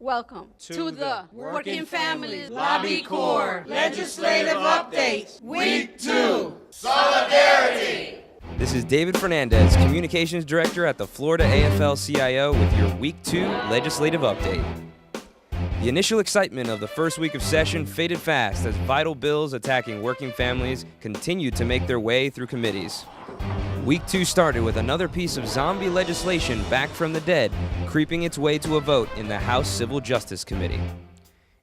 Welcome to the Working Families Lobby Corps Legislative Update, Week 2, Solidarity. This is David Fernandez, Communications Director at the Florida AFL-CIO with your Week 2 Legislative Update. The initial excitement of the first week of session faded fast as vital bills attacking working families continued to make their way through committees. Week 2 started with another piece of zombie legislation back from the dead, creeping its way to a vote in the House Civil Justice Committee.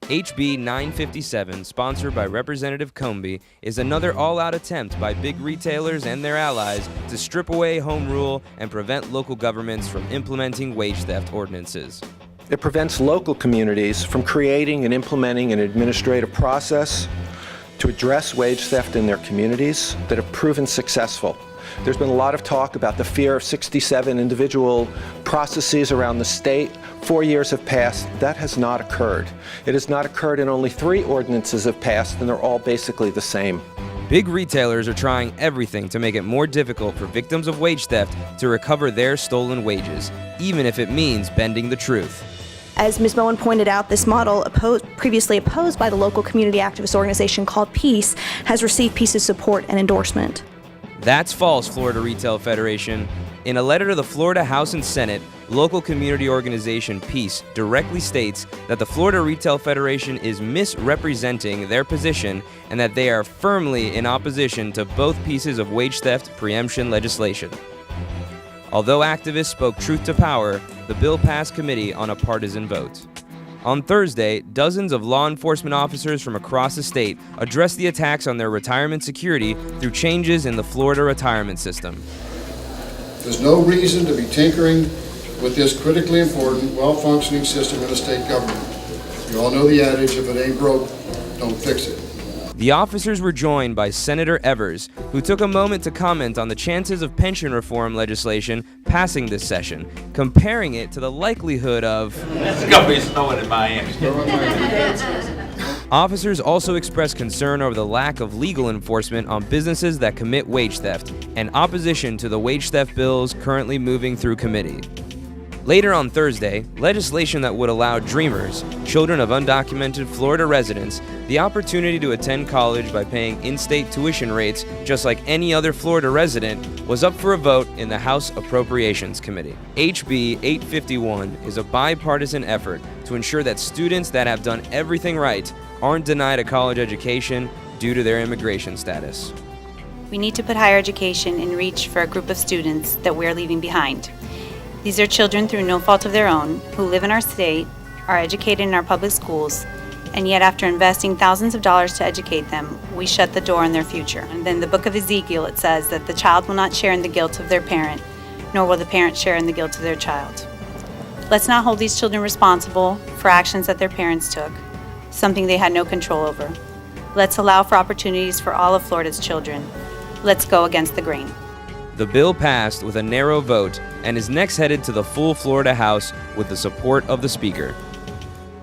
HB 957, sponsored by Representative Combie, is another all-out attempt by big retailers and their allies to strip away home rule and prevent local governments from implementing wage theft ordinances. It prevents local communities from creating and implementing an administrative process to address wage theft in their communities that have proven successful. There's been a lot of talk about the fear of 67 individual processes around the state. 4 years have passed. That has not occurred. It has not occurred, and only 3 ordinances have passed, and they're all basically the same. Big retailers are trying everything to make it more difficult for victims of wage theft to recover their stolen wages, even if it means bending the truth. As Ms. Moen pointed out, this model, previously opposed by the local community activist organization called Peace, has received Peace's support and endorsement. That's false, Florida Retail Federation. In a letter to the Florida House and Senate, local community organization Peace directly states that the Florida Retail Federation is misrepresenting their position and that they are firmly in opposition to both pieces of wage theft preemption legislation. Although activists spoke truth to power, the bill passed committee on a partisan vote. On Thursday, dozens of law enforcement officers from across the state addressed the attacks on their retirement security through changes in the Florida retirement system. There's no reason to be tinkering with this critically important, well-functioning system in a state government. You all know the adage, if it ain't broke, don't fix it. The officers were joined by Senator Evers, who took a moment to comment on the chances of pension reform legislation passing this session, comparing it to the likelihood of It's gonna be snowing in Miami. Officers also expressed concern over the lack of legal enforcement on businesses that commit wage theft and opposition to the wage theft bills currently moving through committee. Later on Thursday, legislation that would allow Dreamers, children of undocumented Florida residents, the opportunity to attend college by paying in-state tuition rates just like any other Florida resident, was up for a vote in the House Appropriations Committee. HB 851 is a bipartisan effort to ensure that students that have done everything right aren't denied a college education due to their immigration status. We need to put higher education in reach for a group of students that we are leaving behind. These are children through no fault of their own who live in our state, are educated in our public schools, and yet after investing thousands of dollars to educate them, we shut the door on their future. And then the book of Ezekiel, it says that the child will not share in the guilt of their parent, nor will the parent share in the guilt of their child. Let's not hold these children responsible for actions that their parents took, something they had no control over. Let's allow for opportunities for all of Florida's children. Let's go against the grain. The bill passed with a narrow vote and is next headed to the full Florida House with the support of the Speaker.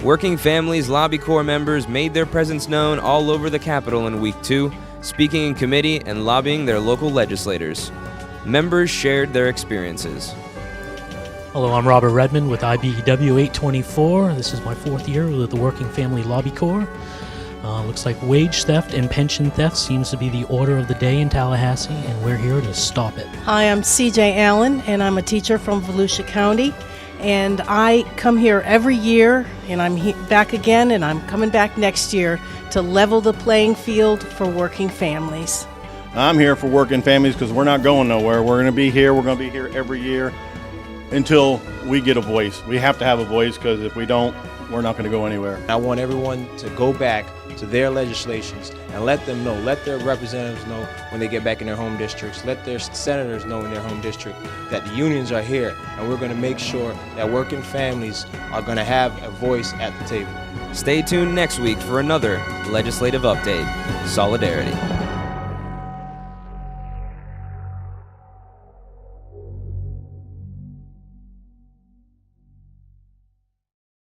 Working Families Lobby Corps members made their presence known all over the Capitol in Week 2, speaking in committee and lobbying their local legislators. Members shared their experiences. Hello, I'm Robert Redmond with IBEW 824. This is my 4th year with the Working Family Lobby Corps. Looks like wage theft and pension theft seems to be the order of the day in Tallahassee, and we're here to stop it. Hi, I'm CJ Allen, and I'm a teacher from Volusia County, and I come here every year, and I'm back again, and I'm coming back next year to level the playing field for working families. I'm here for working families because we're not going nowhere. We're going to be here. We're going to be here every year until we get a voice. We have to have a voice because if we don't, we're not going to go anywhere. I want everyone to go back to their legislations and let them know, let their representatives know when they get back in their home districts, let their senators know in their home district that the unions are here and we're going to make sure that working families are going to have a voice at the table. Stay tuned next week for another legislative update. Solidarity.